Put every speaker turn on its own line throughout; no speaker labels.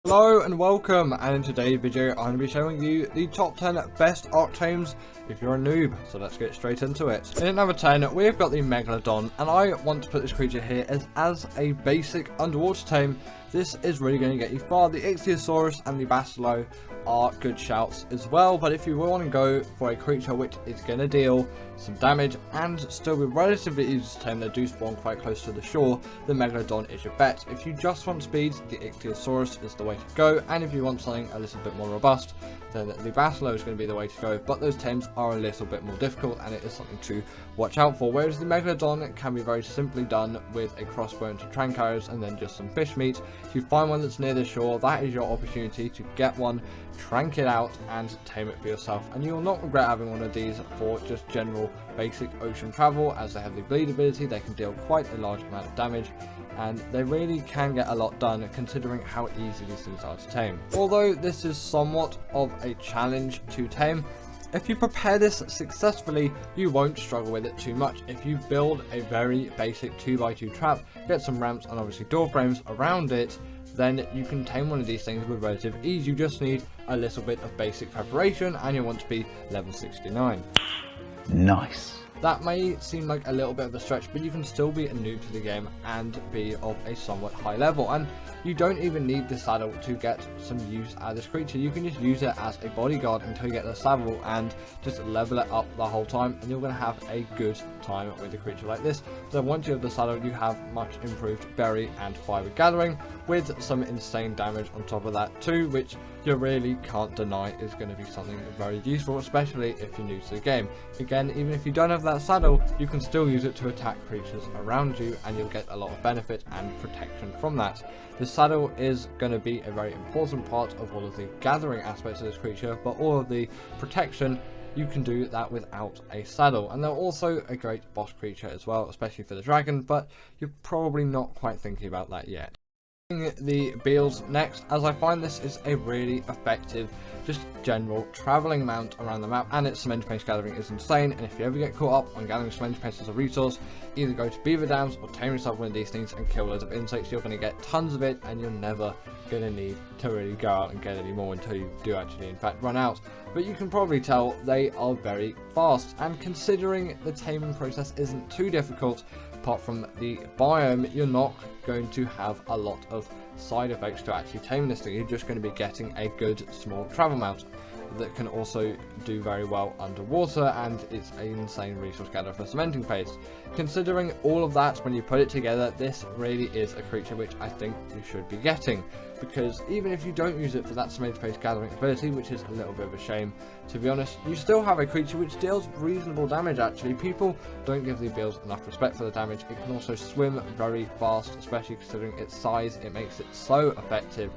Hello and welcome, and in today's video I'm going to be showing you the top 10 best Argentavis if you're a noob, so let's get straight into it. In at number 10 we've got the Megalodon, and I want to put this creature here as a basic underwater tame. This is really going to get you far. The Ichthyosaurus and the Basilow are good shouts as well, but if you want to go for a creature which is going to deal some damage and still be relatively easy to tame, that do spawn quite close to the shore, the Megalodon is your bet. If you just want speed, the Ichthyosaurus is the way to go, and if you want something a little bit more robust, then the Basilow is going to be the way to go, but those tames are a little bit more difficult and it is something to watch out for, whereas the Megalodon can be very simply done with a crossbow and some trank arrows and then just some fish meat. If you find one that's near the shore, that is your opportunity to get one, trank it out and tame it for yourself, and you will not regret having one of these for just general basic ocean travel, as they have the bleed ability. They can deal quite a large amount of damage and they really can get a lot done considering how easy these things are to tame. Although this is somewhat of a challenge to tame, if you prepare this successfully, you won't struggle with it too much. If you build a very basic 2x2 trap, get some ramps and obviously door frames around it, then you can tame one of these things with relative ease. You just need a little bit of basic preparation and you want to be level 69.
Nice.
That may seem like a little bit of a stretch, but you can still be a noob to the game and be of a somewhat high level, and you don't even need the saddle to get some use out of this creature. You can just use it as a bodyguard until you get the saddle and just level it up the whole time, and you're going to have a good time with a creature like this. So once you have the saddle, you have much improved berry and fiber gathering with some insane damage on top of that too, which you really can't deny is going to be something very useful, especially if you're new to the game. Again, even if you don't have that saddle, you can still use it to attack creatures around you and you'll get a lot of benefit and protection from that. The saddle is going to be a very important part of all of the gathering aspects of this creature, but all of the protection, you can do that without a saddle. And they're also a great boss creature as well, especially for the dragon, but you're probably not quite thinking about that yet. The Beals next, as I find this is a really effective just general traveling mount around the map, and its cement paste gathering is insane. And if you ever get caught up on gathering cement paste as a resource, either go to beaver dams or tame yourself one of these things and kill loads of insects. You're going to get tons of it and you're never going to need to really go out and get any more until you do actually in fact run out. But you can probably tell they are very fast, and considering the taming process isn't too difficult, apart from the biome, you're not going to have a lot of side effects to actually tame this thing. You're just going to be getting a good small travel mount that can also do very well underwater, and it's an insane resource gather for cementing paste. Considering all of that, when you put it together, this really is a creature which I think you should be getting, because even if you don't use it for that cementing paste gathering ability, which is a little bit of a shame to be honest, you still have a creature which deals reasonable damage. Actually, people don't give the Beals enough respect for the damage. It can also swim very fast, especially considering its size. It makes it so effective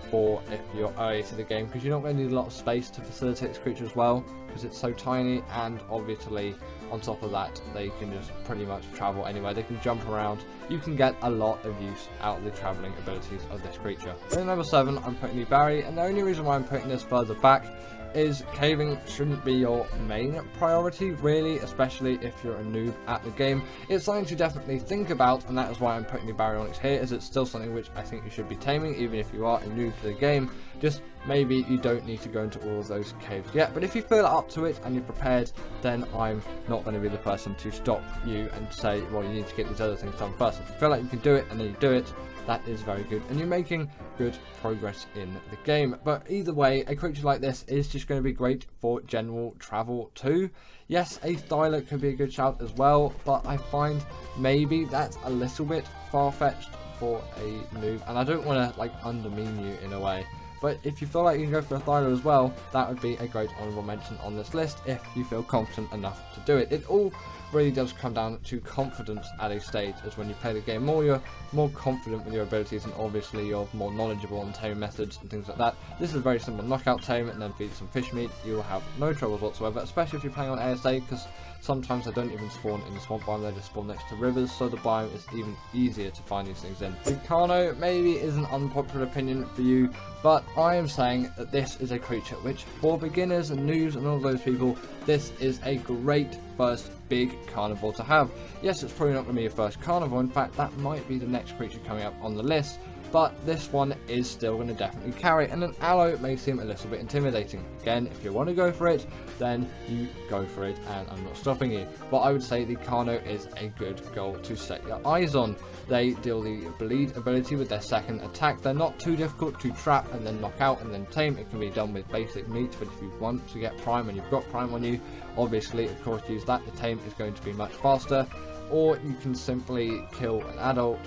for if you're early to the game, because you're not going to need a lot of space to facilitate this creature as well, because it's so tiny, and obviously on top of that they can just pretty much travel anywhere. They can jump around. You can get a lot of use out of the traveling abilities of this creature. In number 7 I'm putting the Barry, and the only reason why I'm putting this further back is caving shouldn't be your main priority really, especially if you're a noob at the game. It's something to definitely think about, and that is why I'm putting the Baryonyx here, as it's still something which I think you should be taming even if you are a noob to the game. Just maybe you don't need to go into all of those caves yet, but if you feel up to it and you're prepared, then I'm not going to be the person to stop you and say, well, you need to get these other things done first. If you feel like you can do it and then you do it, that is very good, and you're making good progress in the game. But either way, a creature like this is just going to be great for general travel too. Yes, a Thyla could be a good shout as well, but I find maybe that's a little bit far-fetched for a noob, and I don't want to like undermine you in a way. But if you feel like you can go for a Thyla as well, that would be a great honourable mention on this list if you feel confident enough to do it. It all really does come down to confidence at a stage, as when you play the game more, you're more confident with your abilities, and obviously you're more knowledgeable on taming methods and things like that. This is a very simple knockout tame, and then feed some fish meat. You will have no troubles whatsoever, especially if you're playing on ASA, because sometimes they don't even spawn in the swamp biome, they just spawn next to rivers, so the biome is even easier to find these things in. The Carno maybe is an unpopular opinion for you, but I am saying that this is a creature which, for beginners and noobs and all those people, this is a great first big carnivore to have. Yes, it's probably not going to be your first carnivore. In fact, that might be the next creature coming up on the list, but this one is still going to definitely carry, and an aloe may seem a little bit intimidating. Again, if you want to go for it, then you go for it, and I'm not stopping you. But I would say the Carno is a good goal to set your eyes on. They deal the bleed ability with their second attack. They're not too difficult to trap and then knock out and then tame. It can be done with basic meat, but if you want to get prime and you've got prime on you, obviously of course use that. The tame is going to be much faster. Or you can simply kill an adult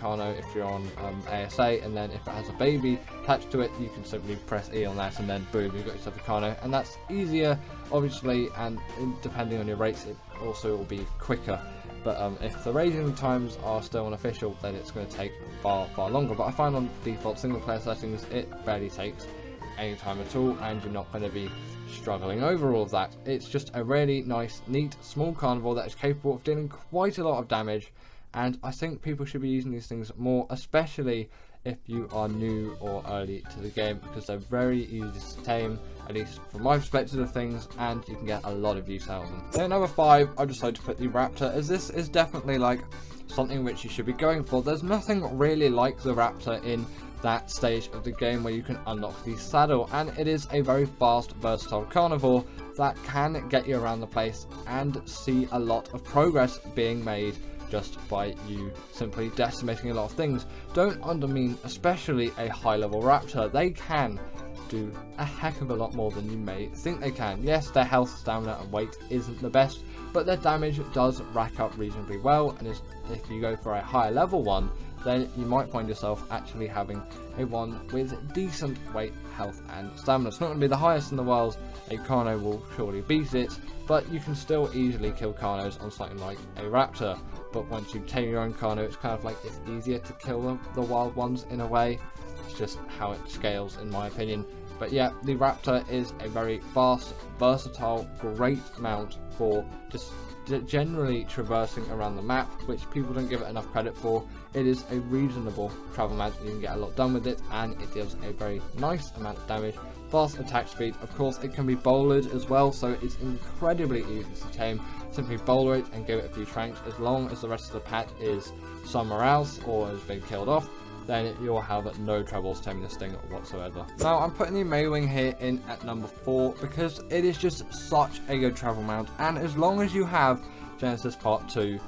Carno if you're on ASA, and then if it has a baby attached to it, you can simply press E on that, and then boom, you've got yourself a Carno, and that's easier, obviously, and depending on your rates, it also will be quicker. But if the raising times are still unofficial, then it's going to take far longer. But I find on default single player settings, it barely takes any time at all, and you're not going to be struggling over all of that. It's just a really nice, neat, small carnivore that is capable of dealing quite a lot of damage, and I think people should be using these things more, especially if you are new or early to the game, because they're very easy to tame, at least from my perspective of things, and you can get a lot of use out of them. Then at number 5, I decided to put the Raptor, as this is definitely like something which you should be going for. There's nothing really like the Raptor in that stage of the game where you can unlock the saddle, and it is a very fast, versatile carnivore that can get you around the place and see a lot of progress being made just by you simply decimating a lot of things. Don't undermine especially a high level Raptor. They can do a heck of a lot more than you may think they can. Yes, their health, stamina and weight isn't the best, but their damage does rack up reasonably well, and if you go for a higher level one, then you might find yourself actually having a one with decent weight, health and stamina. It's not going to be the highest in the world, a Carno will surely beat it, but you can still easily kill Carnos on something like a Raptor. But once you tame your own Carno, it's kind of like it's easier to kill the wild ones in a way. It's just how it scales in my opinion. But yeah, the Raptor is a very fast, versatile, great mount for just generally traversing around the map, which people don't give it enough credit for. It is a reasonable travel mount, you can get a lot done with it, and it deals a very nice amount of damage. Fast attack speed, of course it can be bowlered as well, so it's incredibly easy to tame. Simply bowler it and give it a few tranks. As long as the rest of the pack is somewhere else or has been killed off, then you'll have no troubles taming this thing whatsoever. Now I'm putting the Maewing here in at number 4 because it is just such a good travel mount, and as long as you have Genesis Part 2,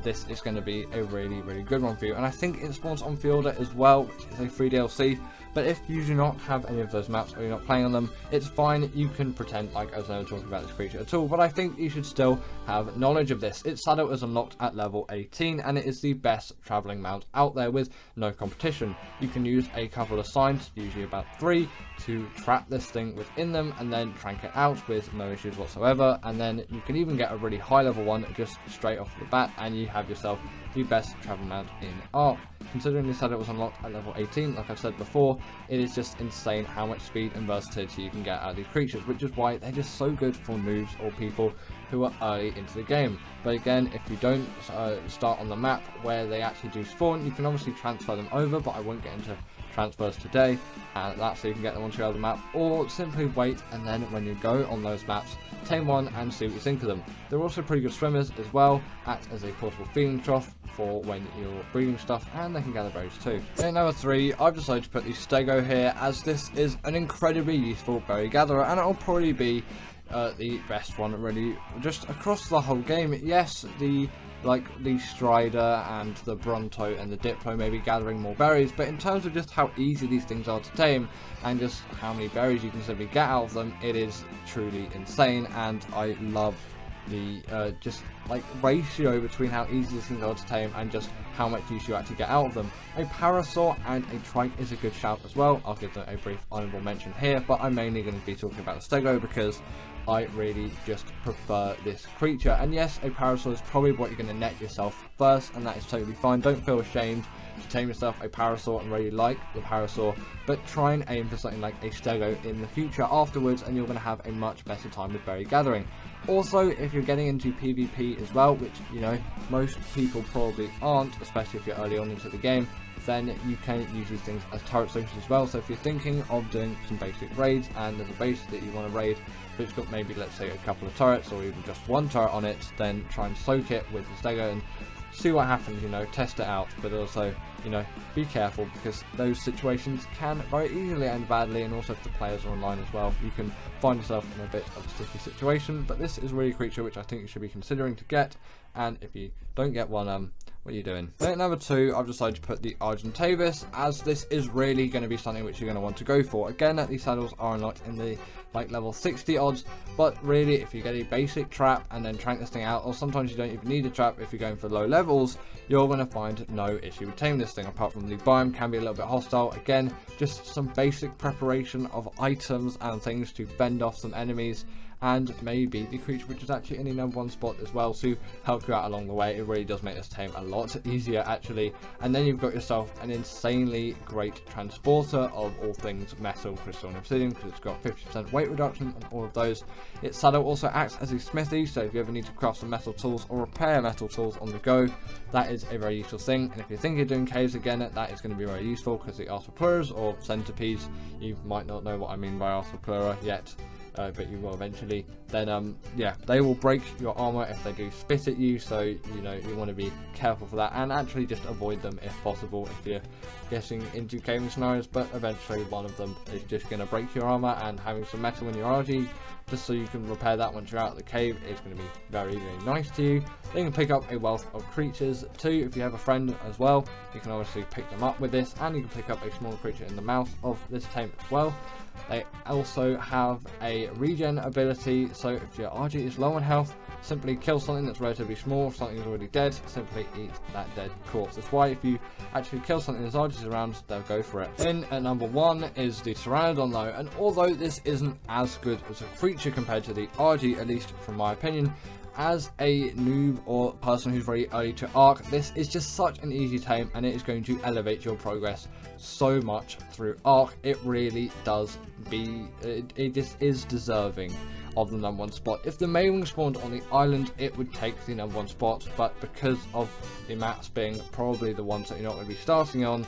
this is going to be a really good one for you. And I think it spawns on Fielder as well, which is a free DLC. But if you do not have any of those maps or you're not playing on them, it's fine. You can pretend like I was never talking about this creature at all. But I think you should still have knowledge of this. Its saddle is unlocked at level 18, and it is the best traveling mount out there with no competition. You can use a couple of signs, usually about 3, to trap this thing within them and then trank it out with no issues whatsoever. And then you can even get a really high level one just straight off the bat, and you have yourself the best travel mount in ARC. Considering this saddle was unlocked at level 18, like I've said before, it is just insane how much speed and versatility you can get out of these creatures, which is why they're just so good for noobs or people who are early into the game. But again, if you don't start on the map where they actually do spawn, you can obviously transfer them over, but I won't get into transfers today, and that's so you can get them onto your other map, or simply wait, and then when you go on those maps, tame one and see what you think of them. They're also pretty good swimmers as well, act as a portable feeding trough for when you're breeding stuff, and they can gather berries too. In number 3, I've decided to put the Stego here, as this is an incredibly useful berry gatherer, and it'll probably be the best one really just across the whole game. Yes, the Strider and the Bronto and the Diplo may be gathering more berries, but in terms of just how easy these things are to tame and just how many berries you can simply get out of them, it is truly insane. And I love the ratio between how easy these things are to tame and just how much use you actually get out of them. A Parasaur and a Trike is a good shout as well. I'll give them a brief honourable mention here, but I'm mainly going to be talking about the Stego because I really just prefer this creature. And yes, a Parasaur is probably what you're going to net yourself first, and that is totally fine. Don't feel ashamed to tame yourself a Parasaur and really like the Parasaur, but try and aim for something like a Stego in the future afterwards, and you're going to have a much better time with berry gathering. Also, if you're getting into PvP as well, which, you know, most people probably aren't, especially if you're early on into the game, then you can use these things as turret solutions as well. So if you're thinking of doing some basic raids and there's a base that you want to raid which got maybe, let's say, a couple of turrets or even just one turret on it, then try and soak it with the Stego and see what happens, you know, test it out, but also, you know, be careful, because those situations can very easily end badly, and also if the players are online as well, you can find yourself in a bit of a sticky situation. But this is really a creature which I think you should be considering to get, and if you don't get one, what are you doing? Then at number 2, I've decided to put the Argentavis, as this is really going to be something which you're going to want to go for. Again, these saddles are unlocked in the like level 60 odds, but really if you get a basic trap and then trank this thing out, or sometimes you don't even need a trap if you're going for low levels, you're going to find no issue with taming this thing, apart from the biome can be a little bit hostile. Again, just some basic preparation of items and things to fend off some enemies, and maybe the creature which is actually in the number 1 spot as well to help you out along the way. It really does make this tame a lot easier actually. And then you've got yourself an insanely great transporter of all things metal, crystal and obsidian, because it's got 50% weight reduction on all of those. Its saddle also acts as a smithy, so if you ever need to craft some metal tools or repair metal tools on the go, that is a very useful thing. And if you think you're doing caves again, that is going to be very useful, because the arthropleuras or centipedes, you might not know what I mean by arthropleura yet, but you will eventually. Then yeah, they will break your armor if they do spit at you, so you know you want to be careful for that, and actually just avoid them if possible if you're getting into caving scenarios. But eventually one of them is just going to break your armor, and having some metal in your RG just so you can repair that once you're out of the cave is going to be very, very nice to you. Then you can pick up a wealth of creatures too. If you have a friend as well, you can obviously pick them up with this, and you can pick up a small creature in the mouth of this tame as well. They also have a regen ability, so if your RG is low on health, simply kill something that's relatively small. If something is already dead, simply eat that dead corpse. That's why if you actually kill something that's RG is around, they'll go for it. Then at number 1 is the Pteranodon though, and although this isn't as good as a creature compared to the RG, at least from my opinion, as a noob or person who's very early to Arc, this is just such an easy tame, and it is going to elevate your progress so much through Arc. It really does it just is deserving of the number 1 spot. If the Maewing spawned on the island, it would take the number 1 spot, but because of the maps being probably the ones that you're not going to be starting on,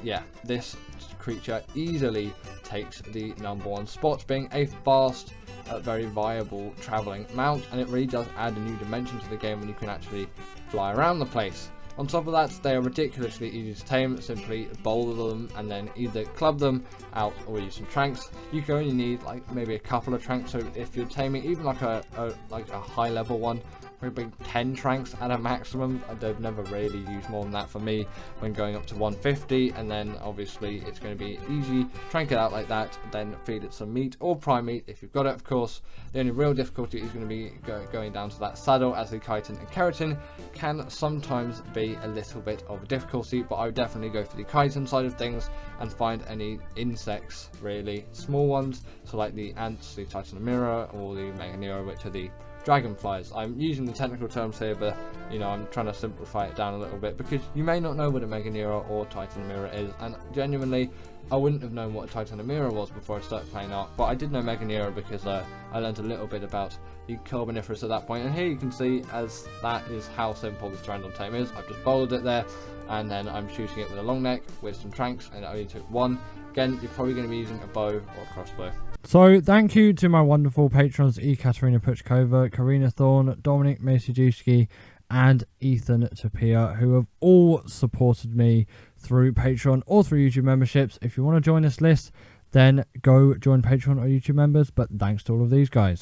yeah, this creature easily takes the number 1 spot, being a fast, very viable traveling mount, and it really does add a new dimension to the game when you can actually fly around the place. On top of that, they are ridiculously easy to tame. Simply boulder them and then either club them out or use some tranks. You can only need like maybe a couple of tranks, so if you're taming even like a high level one, probably 10 tranks at a maximum. They've never really used more than that for me when going up to 150, and then obviously it's going to be easy. Trank it out like that, then feed it some meat or prime meat if you've got it, of course. The only real difficulty is going to be going down to that saddle, as the chitin and keratin can sometimes be a little bit of a difficulty, but I would definitely go for the chitin side of things and find any insects, really small ones, so like the ants, the Titanomira, or the Meganera, which are the dragonflies. I'm using the technical terms here, but you know, I'm trying to simplify it down a little bit, because you may not know what a Meganera or Titanomira is, and genuinely I wouldn't have known what a Titanomira was before I started playing Ark, but I did know Meganera because I learned a little bit about the Carboniferous at that point, and here you can see as that is how simple the Pteranodon tame is. I've just bouldered it there, and then I'm shooting it with a long neck with some tranks, and it only took 1. Again, you're probably going to be using a bow or a crossbow. So thank you to my wonderful patrons Ekaterina Puchkova, Karina Thorne, Dominic Masijewski and Ethan Tapia, who have all supported me through Patreon or through YouTube memberships. If you want to join this list, then go join Patreon or YouTube members, but thanks to all of these guys.